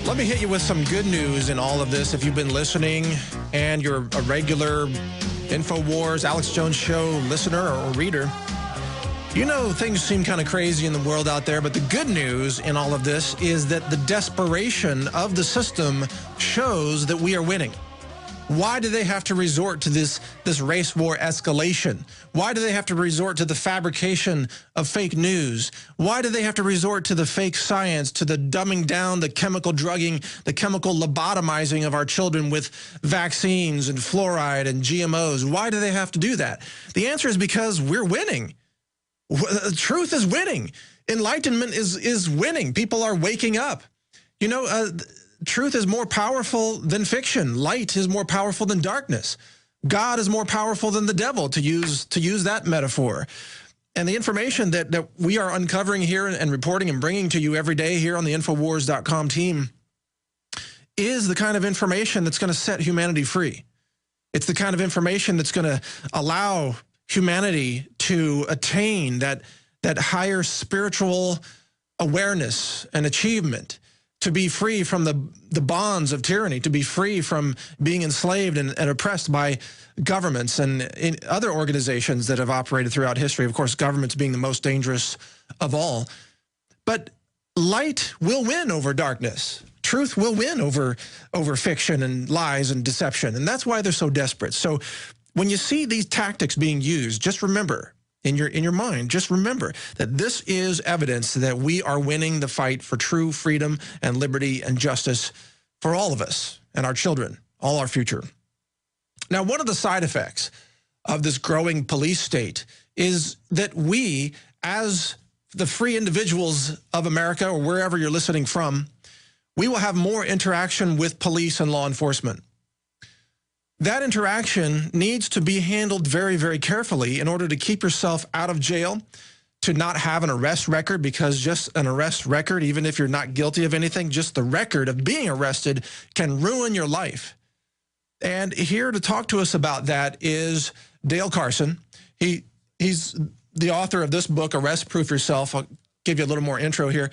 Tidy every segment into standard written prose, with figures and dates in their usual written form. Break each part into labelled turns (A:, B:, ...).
A: Let me hit you with some good news in all of this. If you've been listening and you're a regular InfoWars, Alex Jones Show listener or reader, you know things seem kind of crazy in the world out there, but the good news in all of this is that the desperation of the system shows that we are winning. Why do they have to resort to this race war escalation? Why do they have to resort to the fabrication of fake news? Why do they have to resort to the fake science, to the dumbing down, the chemical drugging, the chemical lobotomizing of our children with vaccines and fluoride and GMOs? Why do they have to do that? The answer is because we're winning. Truth is winning. Enlightenment is winning. People are waking up. You know, truth is more powerful than fiction. Light is more powerful than darkness. God is more powerful than the devil, to use that metaphor. And the information that we are uncovering here and reporting and bringing to you every day here on the Infowars.com team is the kind of information that's going to set humanity free. It's the kind of information that's going to allow humanity to attain that higher spiritual awareness and achievement, to be free from the bonds of tyranny, to be free from being enslaved and oppressed by governments and in other organizations that have operated throughout history. Of course, governments being the most dangerous of all. But light will win over darkness. Truth will win over fiction and lies and deception. And that's why they're so desperate. So when you see these tactics being used, just remember, in your mind, just remember that this is evidence that we are winning the fight for true freedom and liberty and justice for all of us and our children, all our future. Now, one of the side effects of this growing police state is that we, as the free individuals of America or wherever you're listening from, we will have more interaction with police and law enforcement. That interaction needs to be handled very, very carefully in order to keep yourself out of jail, to not have an arrest record, because just an arrest record, even if you're not guilty of anything, just the record of being arrested can ruin your life. And here to talk to us about that is Dale Carson. He's the author of this book, Arrest Proof Yourself. I'll give you a little more intro here.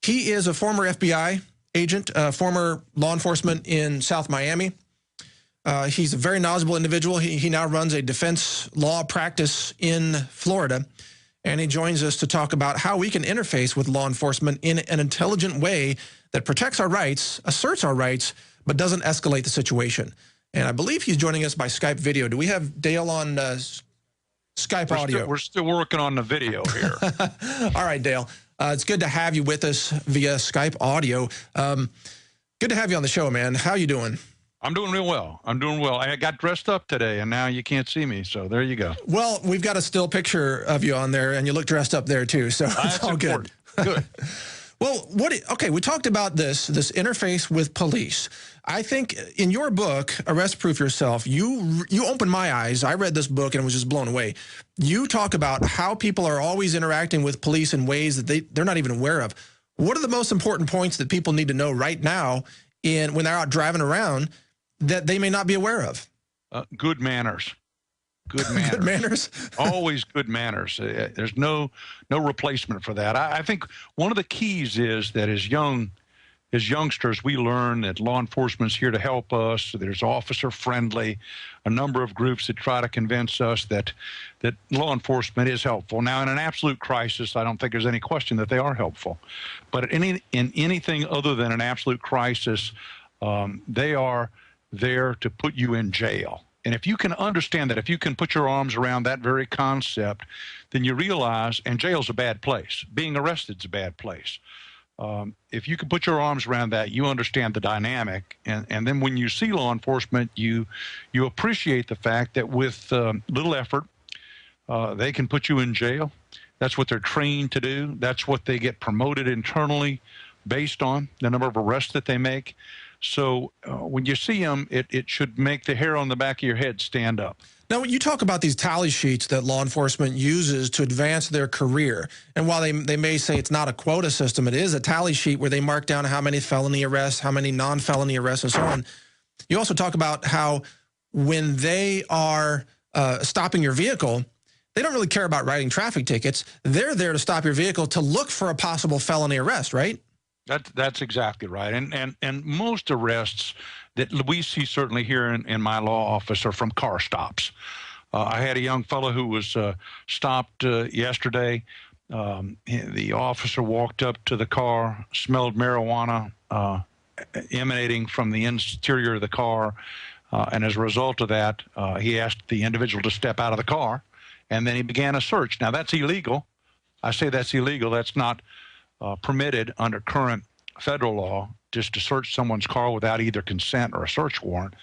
A: He is a former FBI agent, former law enforcement in South Miami. He's a very knowledgeable individual. He now runs a defense law practice in Florida, and he joins us to talk about how we can interface with law enforcement in an intelligent way that protects our rights, asserts our rights, but doesn't escalate the situation. And I believe he's joining us by Skype video. Do we have Dale on Skype audio?
B: We're still working on the video here.
A: All right, Dale. It's good to have you with us via Skype audio. Good to have you on the show, man. How you doing?
B: I'm doing real well. I'm doing well. I got dressed up today, and now you can't see me, so there you go.
A: Well, we've got a still picture of you on there, and you look dressed up there, too, so it's all good.
B: Good.
A: Well, okay, we talked about this interface with police. I think in your book, Arrest Proof Yourself, you opened my eyes. I read this book and was just blown away. You talk about how people are always interacting with police in ways that they're not even aware of. What are the most important points that people need to know right now when they're out driving around that they may not be aware of?
B: Good manners. Good manners.
A: Good manners?
B: Always good manners. There's no replacement for that. I think one of the keys is that as youngsters, we learn that law enforcement's here to help us. There's officer friendly, a number of groups that try to convince us that law enforcement is helpful. Now, in an absolute crisis, I don't think there's any question that they are helpful. But in anything other than an absolute crisis, they are there to put you in jail. And if you can understand that, if you can put your arms around that very concept, then you realize, and jail's a bad place. Being arrested's a bad place. If you can put your arms around that, you understand the dynamic. And then when you see law enforcement, you appreciate the fact that with little effort, they can put you in jail. That's what they're trained to do. That's what they get promoted internally based on, the number of arrests that they make. So when you see them, it should make the hair on the back of your head stand up.
A: Now, when you talk about these tally sheets that law enforcement uses to advance their career, and while they may say it's not a quota system, it is a tally sheet where they mark down how many felony arrests, how many non-felony arrests, and so on. You also talk about how when they are stopping your vehicle, they don't really care about writing traffic tickets. They're there to stop your vehicle to look for a possible felony arrest, right?
B: That's exactly right. And most arrests that we see certainly here in my law office are from car stops. I had a young fellow who was stopped yesterday. The officer walked up to the car, smelled marijuana emanating from the interior of the car, and as a result of that, he asked the individual to step out of the car, and then he began a search. Now, that's illegal. I say that's illegal. That's not permitted under current federal law, just to search someone's car without either consent or a search warrant.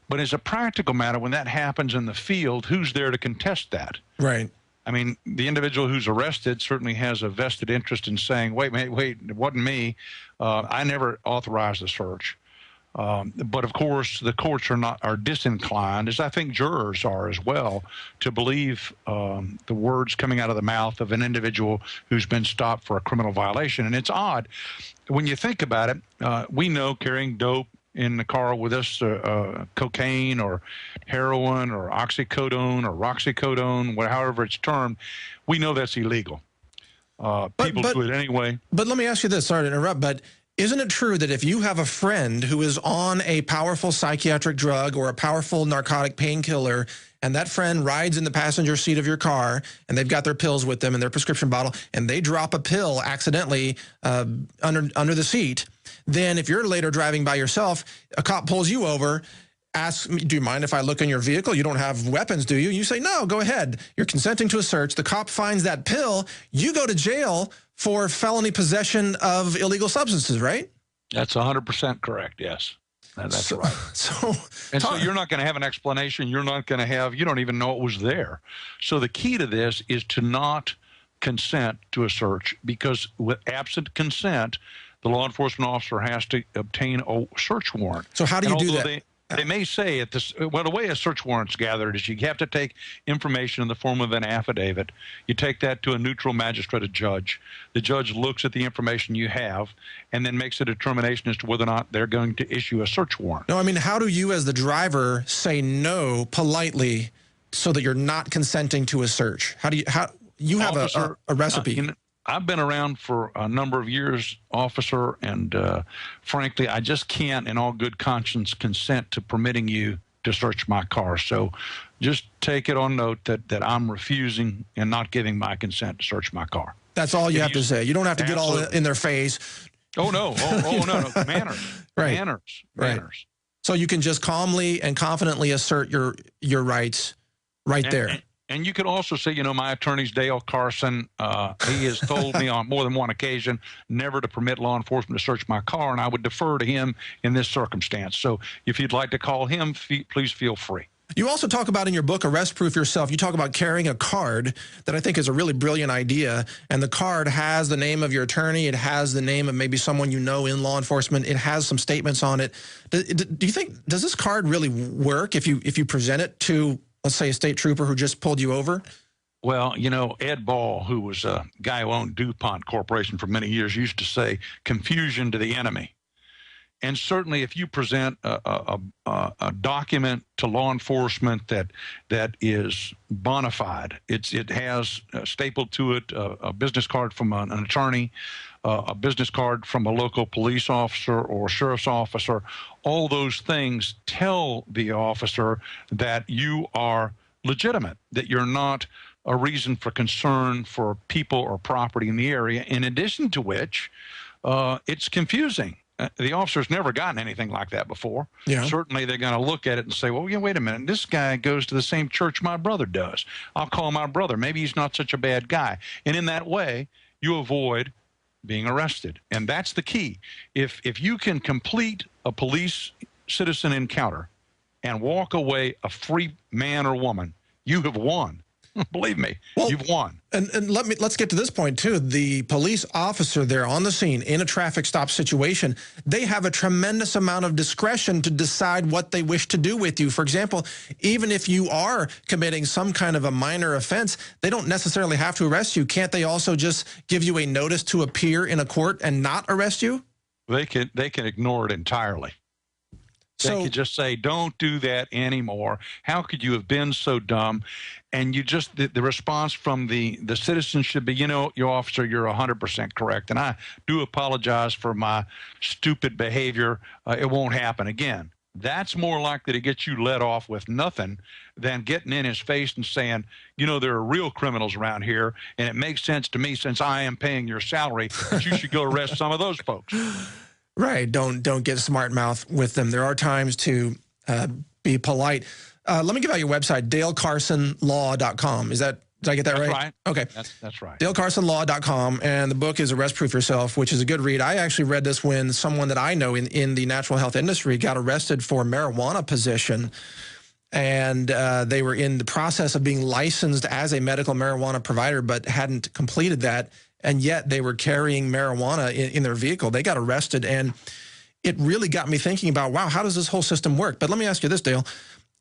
B: But as a practical matter, when that happens in the field, who's there to contest that?
A: Right.
B: I mean, the individual who's arrested certainly has a vested interest in saying, wait, it wasn't me. I never authorized the search. But of course, the courts are disinclined, as I think jurors are as well, to believe the words coming out of the mouth of an individual who's been stopped for a criminal violation. And it's odd when you think about it. We know carrying dope in the car with us, cocaine or heroin or oxycodone or roxycodone, however it's termed, we know that's illegal. People do it anyway.
A: But let me ask you this, sorry to interrupt, but isn't it true that if you have a friend who is on a powerful psychiatric drug or a powerful narcotic painkiller, and that friend rides in the passenger seat of your car, and they've got their pills with them in their prescription bottle, and they drop a pill accidentally under the seat, then if you're later driving by yourself, a cop pulls you over, asks, do you mind if I look in your vehicle? You don't have weapons, do you? You say, no, go ahead. You're consenting to a search. The cop finds that pill. You go to jail for felony possession of illegal substances, right?
B: That's 100% correct, yes. That's right. So you're not going to have an explanation. You don't even know it was there. So the key to this is to not consent to a search, because with absent consent, the law enforcement officer has to obtain a search warrant.
A: So how do you do that?
B: They may say the way a search warrant's gathered is you have to take information in the form of an affidavit. You take that to a neutral magistrate, a judge. The judge looks at the information you have and then makes a determination as to whether or not they're going to issue a search warrant.
A: No, I mean, how do you as the driver say no politely so that you're not consenting to a search? How you have a recipe?
B: I've been around for a number of years, officer, and frankly, I just can't, in all good conscience, consent to permitting you to search my car. So just take it on note that I'm refusing and not giving my consent to search my car.
A: That's all you have to say. You don't have to get all in their face.
B: Oh, no. No. Manners.
A: Right.
B: Manners.
A: Right. So you can just calmly and confidently assert your rights right there.
B: And you could also say, my attorney's Dale Carson. He has told me on more than one occasion never to permit law enforcement to search my car, and I would defer to him in this circumstance. So if you'd like to call him, please feel free.
A: You also talk about in your book, Arrest Proof Yourself, you talk about carrying a card that I think is a really brilliant idea. And the card has the name of your attorney. It has the name of maybe someone you know in law enforcement. It has some statements on it. Do you think, does this card really work if you present it to, let's say, a state trooper who just pulled you over?
B: Well, Ed Ball, who was a guy who owned DuPont Corporation for many years, used to say, confusion to the enemy. And certainly if you present a document to law enforcement that is bona fide, it has stapled to it a business card from an attorney, a business card from a local police officer or sheriff's officer, all those things tell the officer that you are legitimate, that you're not a reason for concern for people or property in the area, in addition to which it's confusing. The officer's never gotten anything like that before. Yeah. Certainly they're going to look at it and say, well, wait a minute, this guy goes to the same church my brother does. I'll call my brother. Maybe he's not such a bad guy. And in that way, you avoid being arrested. And that's the key. If you can complete a police-citizen encounter and walk away a free man or woman, you have won. Believe me, you've won.
A: And let's get to this point, too. The police officer there on the scene in a traffic stop situation, they have a tremendous amount of discretion to decide what they wish to do with you. For example, even if you are committing some kind of a minor offense, they don't necessarily have to arrest you. Can't they also just give you a notice to appear in a court and not arrest you?
B: They can ignore it entirely. They could just say, don't do that anymore. How could you have been so dumb? And you just, the response from the citizens should be, you know, your officer, you're 100% correct. And I do apologize for my stupid behavior. It won't happen again. That's more likely to get you let off with nothing than getting in his face and saying, you know, there are real criminals around here, and it makes sense to me, since I am paying your salary, that you should go arrest some of those folks.
A: Right. Don't get smart mouth with them. There are times to be polite. Let me give out your website, dalecarsonlaw.com. Did I get that
B: That's
A: right?
B: Right.
A: Okay.
B: That's right.
A: dalecarsonlaw.com, and the book is Arrest Proof Yourself, which is a good read. I actually read this when someone that I know in the natural health industry got arrested for marijuana possession, and they were in the process of being licensed as a medical marijuana provider but hadn't completed that, and yet they were carrying marijuana in their vehicle. They got arrested, and it really got me thinking about, wow, how does this whole system work? But let me ask you this, Dale.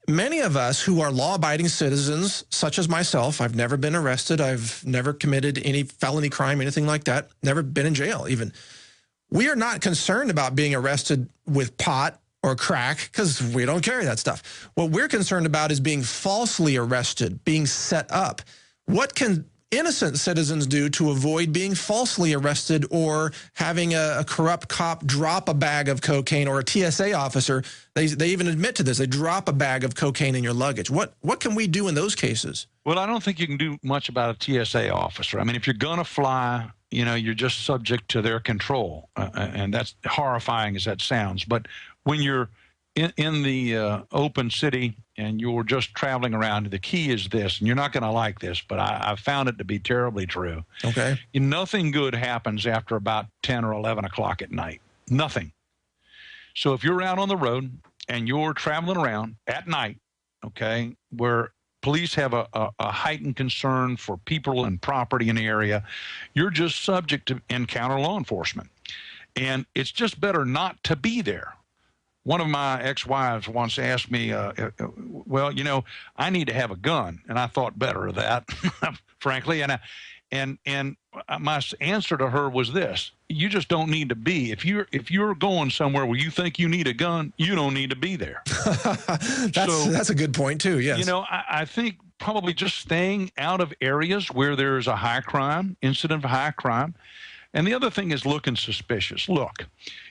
A: Many of us who are law-abiding citizens, such as myself, I've never been arrested, I've never committed any felony crime, anything like that, never been in jail even. We are not concerned about being arrested with pot or crack because we don't carry that stuff. What we're concerned about is being falsely arrested, being set up. What can innocent citizens do to avoid being falsely arrested or having a corrupt cop drop a bag of cocaine, or a TSA officer? They even admit to this. They drop a bag of cocaine in your luggage. What can we do in those cases?
B: Well, I don't think you can do much about a TSA officer. I mean, if you're going to fly, you know, you're just subject to their control. And that's horrifying as that sounds. But when you're in the open city and you're just traveling around, the key is this, and you're not going to like this, but I've found it to be terribly true.
A: Okay.
B: Nothing good happens after about 10 or 11 o'clock at night. Nothing. So if you're out on the road and you're traveling around at night, okay, where police have a heightened concern for people and property in the area, you're just subject to encounter law enforcement. And it's just better not to be there. One of my ex-wives once asked me, well, you know, I need to have a gun. And I thought better of that, frankly. And my answer to her was this: you just don't need to be. If you're going somewhere where you think you need a gun, you don't need to be there.
A: That's a good point too. Yes.
B: You know, I think probably just staying out of areas where there's a high crime, incident of high crime. And the other thing is looking suspicious. Look,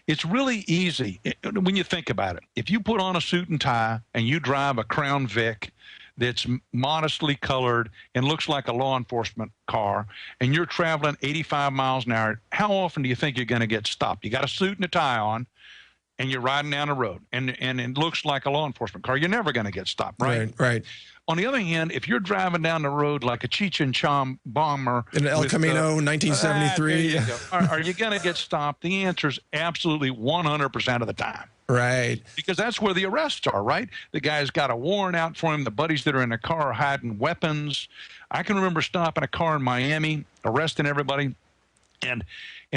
B: it's really easy when you think about it. If you put on a suit and tie and you drive a Crown Vic that's modestly colored and looks like a law enforcement car, and you're traveling 85 miles an hour, how often do you think you're going to get stopped? You got a suit and a tie on, and you're riding down the road, and it looks like a law enforcement car. You're never going to get stopped, right?
A: Right.
B: On the other hand, if you're driving down the road like a Cheech and Chong bomber
A: in El Camino, 1973,
B: are you going to get stopped? The answer is absolutely 100% of the time.
A: Right.
B: Because that's where the arrests are, right? The guy's got a warrant out for him. The buddies that are in the car are hiding weapons. I can remember stopping a car in Miami, arresting everybody, and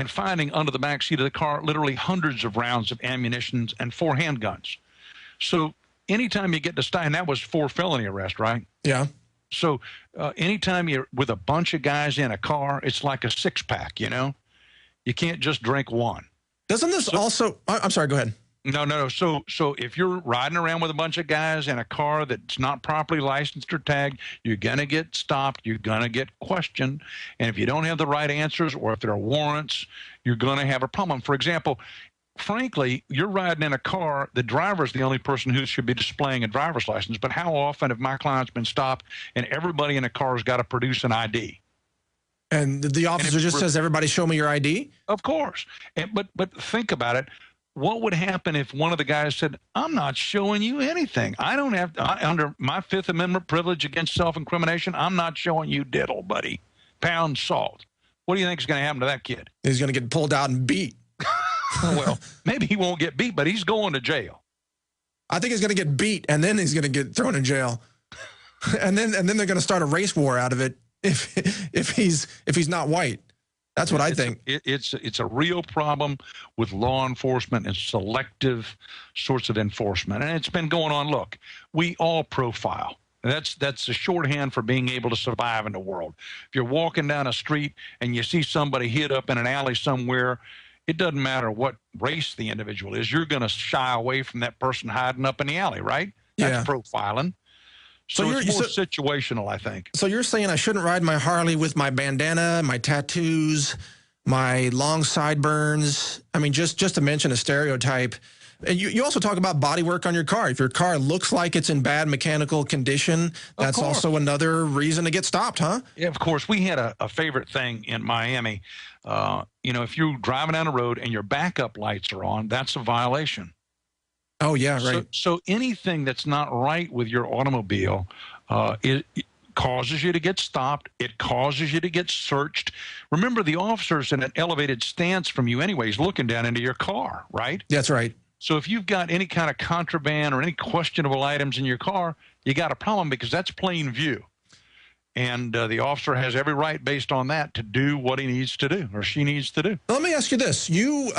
B: finding under the back seat of the car literally hundreds of rounds of ammunition and 4 handguns. So anytime you get to stop, and that was 4 felony arrests, right?
A: Yeah.
B: So anytime you're with a bunch of guys in a car, it's like a 6-pack, you know? You can't just drink one.
A: Doesn't this also, I'm sorry, go ahead.
B: No. So if you're riding around with a bunch of guys in a car that's not properly licensed or tagged, you're going to get stopped. You're going to get questioned. And if you don't have the right answers, or if there are warrants, you're going to have a problem. For example, frankly, you're riding in a car, the driver's the only person who should be displaying a driver's license. But how often have my clients been stopped and everybody in the car has got to produce an ID?
A: And the officer just says, everybody show me your ID?
B: Of course. But think about it. What would happen if one of the guys said, I'm not showing you anything. I don't have, under my 5th Amendment privilege against self-incrimination, I'm not showing you diddle, buddy. Pound salt. What do you think is going to happen to that kid?
A: He's going to get pulled out and beat.
B: Well, maybe he won't get beat, but he's going to jail.
A: I think he's going to get beat, and then he's going to get thrown in jail. and then they're going to start a race war out of it if he's not white. That's what I think.
B: It's a real problem with law enforcement and selective sorts of enforcement. And it's been going on. Look, we all profile. That's a shorthand for being able to survive in the world. If you're walking down a street and you see somebody hid up in an alley somewhere, it doesn't matter what race the individual is. You're going to shy away from that person hiding up in the alley, right? That's profiling. So it's more situational, I think.
A: So you're saying I shouldn't ride my Harley with my bandana, my tattoos, my long sideburns. I mean, just to mention a stereotype. And you also talk about body work on your car. If your car looks like it's in bad mechanical condition, that's also another reason to get stopped, huh?
B: Yeah, of course. We had a favorite thing in Miami. You know, if you're driving down the road and your backup lights are on, that's a violation.
A: Oh, yeah, right.
B: So anything that's not right with your automobile, it causes you to get stopped. It causes you to get searched. Remember, the officer's in an elevated stance from you anyways, looking down into your car, right?
A: That's right.
B: So if you've got any kind of contraband or any questionable items in your car, you got a problem because that's plain view. And the officer has every right based on that to do what he needs to do or she needs to do.
A: Let me ask you this. You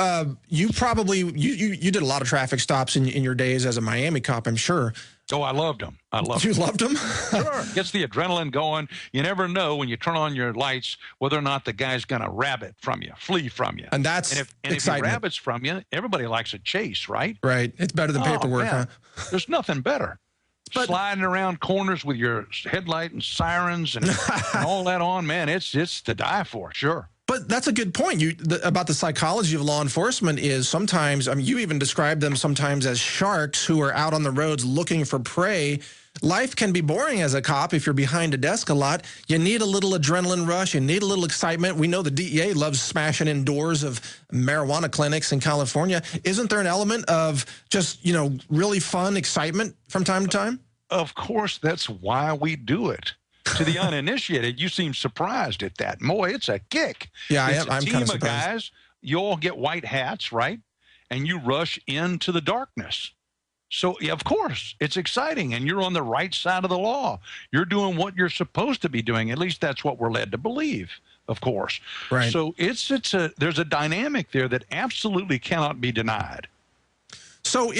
A: probably did a lot of traffic stops in your days as a Miami cop, I'm sure.
B: Oh, I loved them.
A: You loved them?
B: Sure. Gets the adrenaline going. You never know when you turn on your lights whether or not the guy's going to rabbit from you, flee from you.
A: And that's
B: if he rabbits from you, everybody likes a chase, right?
A: Right. It's better than paperwork,
B: man.
A: huh?
B: There's nothing better. But sliding around corners with your headlight and sirens and all that on, man, it's to die for, sure.
A: But that's a good point. About the psychology of law enforcement is sometimes, I mean, you even describe them sometimes as sharks who are out on the roads looking for prey. Life can be boring as a cop if you're behind a desk a lot. You need a little adrenaline rush. You need a little excitement. We know the DEA loves smashing in doors of marijuana clinics in California. Isn't there an element of just, you know, really fun excitement from time to time?
B: Of course, that's why we do it. To the uninitiated, you seem surprised at that. Boy, it's a kick.
A: Yeah,
B: I'm
A: kind of surprised.
B: Guys, you all get white hats, right? And you rush into the darkness. So, yeah, of course, it's exciting, and you're on the right side of the law. You're doing what you're supposed to be doing. At least that's what we're led to believe, of course.
A: Right.
B: So there's a dynamic there that absolutely cannot be denied.
A: So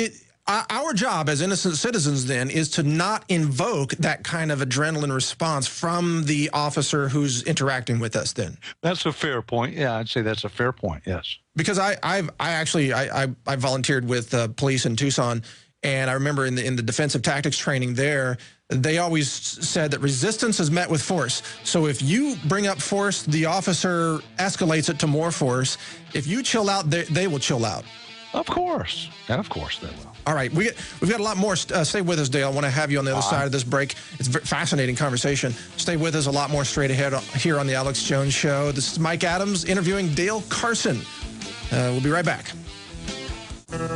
A: our job as innocent citizens, then, is to not invoke that kind of adrenaline response from the officer who's interacting with us, then.
B: That's a fair point. Yeah, I'd say that's a fair point, yes.
A: Because I volunteered with police in Tucson, and I remember in the defensive tactics training there, they always said that resistance is met with force. So if you bring up force, the officer escalates it to more force. If you chill out, they will chill out.
B: Of course. And of course they will.
A: All right. We've got a lot more. Stay with us, Dale. I want to have you on the other side of this break. It's a fascinating conversation. Stay with us. A lot more straight ahead here on the Alex Jones Show. This is Mike Adams interviewing Dale Carson. We'll be right back.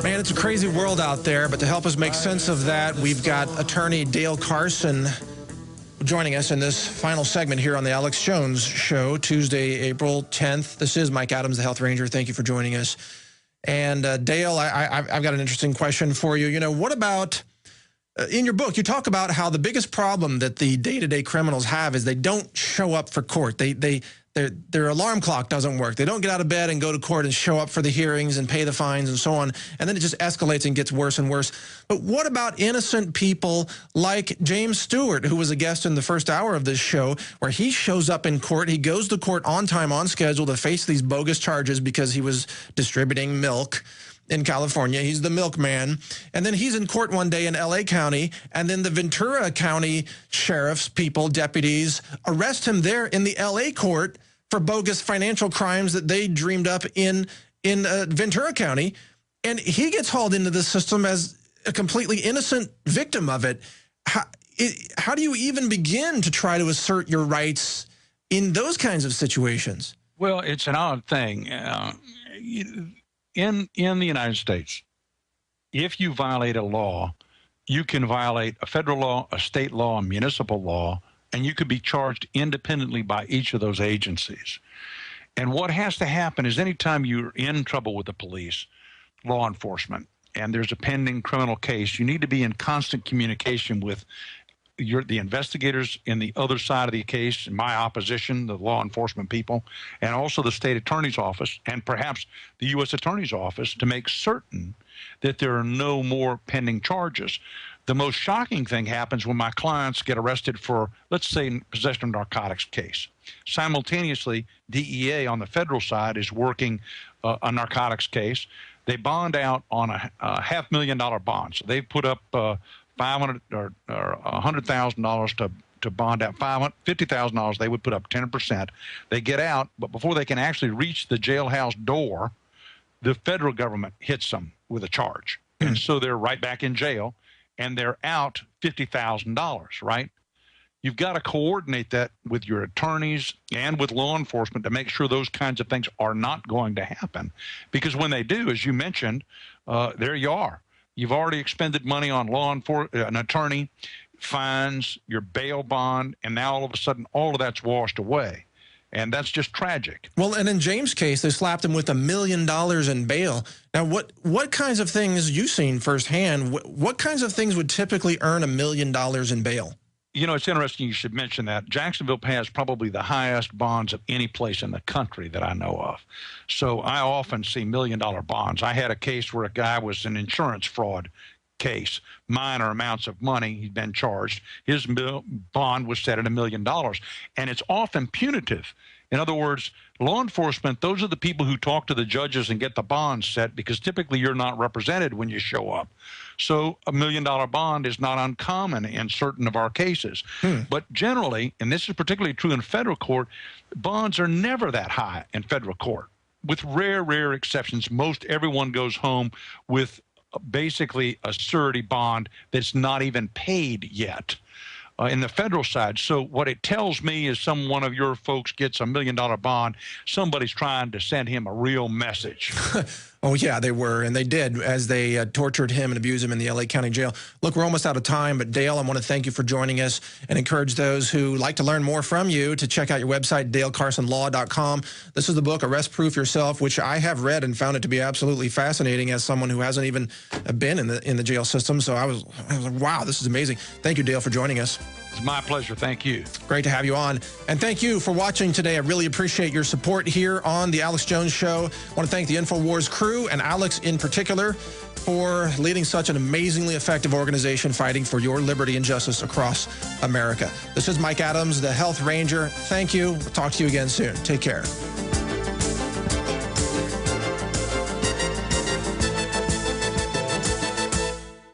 A: Man, it's a crazy world out there, but to help us make sense of that, we've got attorney Dale Carson joining us in this final segment here on the Alex Jones Show, Tuesday, April 10th. This is Mike Adams, the Health Ranger. Thank you for joining us. And Dale, I've got an interesting question for you. You know, what about, in your book, you talk about how the biggest problem that the day-to-day criminals have is they don't show up for court. Their alarm clock doesn't work. They don't get out of bed and go to court and show up for the hearings and pay the fines and so on. And then it just escalates and gets worse and worse. But what about innocent people like James Stewart, who was a guest in the first hour of this show, where he shows up in court. He goes to court on time, on schedule to face these bogus charges because he was distributing milk in California. He's the milkman. And then he's in court one day in L.A. County, and then the Ventura County sheriff's deputies arrest him there in the L.A. court for bogus financial crimes that they dreamed up in Ventura County. And he gets hauled into the system as a completely innocent victim of it. How do you even begin to try to assert your rights in those kinds of situations?
B: Well, it's an odd thing. In the United States, if you violate a law, you can violate a federal law, a state law, a municipal law, and you could be charged independently by each of those agencies. And what has to happen is anytime you're in trouble with the police, law enforcement, and there's a pending criminal case, you need to be in constant communication with the investigators in the other side of the case, in my opposition, the law enforcement people, and also the state attorney's office, and perhaps the U.S. attorney's office, to make certain that there are no more pending charges. The most shocking thing happens when my clients get arrested for, let's say, possession of narcotics case. Simultaneously, DEA on the federal side is working a narcotics case. They bond out on a $500,000 bond. So they put up $500 or $100,000 to bond out. $50,000, they would put up 10%. They get out, but before they can actually reach the jailhouse door, the federal government hits them with a charge. And so they're right back in jail, and they're out $50,000, right? You've got to coordinate that with your attorneys and with law enforcement to make sure those kinds of things are not going to happen. Because when they do, as you mentioned, there you are. You've already expended money on an attorney, fines, your bail bond, and now all of a sudden all of that's washed away. And that's just tragic.
A: Well, and in James' case, they slapped him with $1 million in bail. Now, what kinds of things you've seen firsthand, what kinds of things would typically earn $1 million in bail?
B: You know, it's interesting you should mention that. Jacksonville has probably the highest bonds of any place in the country that I know of. So I often see $1 million bonds. I had a case where a guy was an insurance fraud case, minor amounts of money, he'd been charged. His bond was set at $1 million, and it's often punitive. In other words, law enforcement, those are the people who talk to the judges and get the bonds set, because typically you're not represented when you show up. So $1 million bond is not uncommon in certain of our cases. But generally, and this is particularly true in federal court, bonds are never that high in federal court. With rare exceptions, most everyone goes home with basically a surety bond that's not even paid yet in the federal side. So what it tells me is one of your folks gets $1 million bond, somebody's trying to send him a real message.
A: Oh, yeah, they were, and they did, as they tortured him and abused him in the L.A. County Jail. Look, we're almost out of time, but Dale, I want to thank you for joining us and encourage those who like to learn more from you to check out your website, dalecarsonlaw.com. This is the book, Arrest Proof Yourself, which I have read and found it to be absolutely fascinating as someone who hasn't even been in the jail system. So I was like, wow, this is amazing. Thank you, Dale, for joining us.
B: It's my pleasure. Thank you.
A: Great to have you on. And thank you for watching today. I really appreciate your support here on The Alex Jones Show. I want to thank the InfoWars crew and Alex in particular for leading such an amazingly effective organization fighting for your liberty and justice across America. This is Mike Adams, the Health Ranger. Thank you. We'll talk to you again soon. Take care.